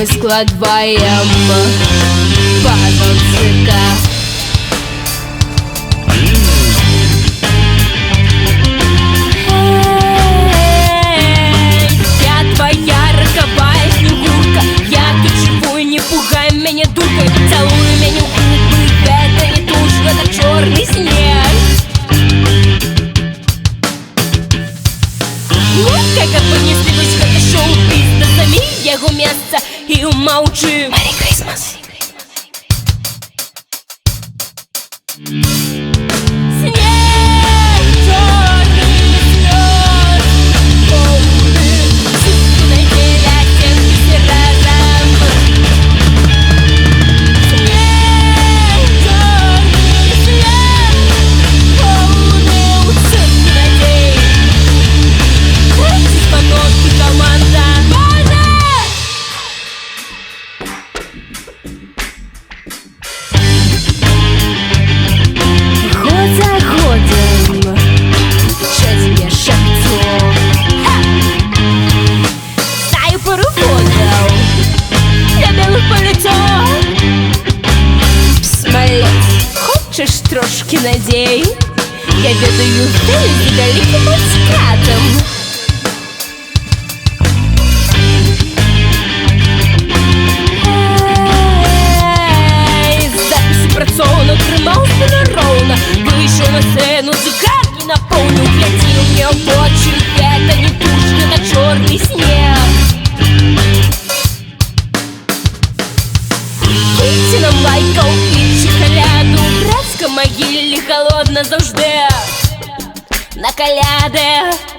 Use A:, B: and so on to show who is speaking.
A: мы складваем пазл-цика. Я твоя роковая снегурка, я тут живу и не пугай меня дуркой. Целуй меня в губы, это не тушь, это черный снег. Как понесли вось гэта шоу-біз, назови яго месца і умаўчы. Merry Christmas. Хочешь трошки надей? Я ведаю вельмі далеким адкатам. Запіс працоўна, трымаў спіну роўна, выйшаў на сцэну, цыгаркі напоўніў, глядзіў мне ў вочы, гэта не туш, гэта чорны снег. Кіньце нам лайкаў і чакаляду, братска магіллі холодна заўжды на каляды.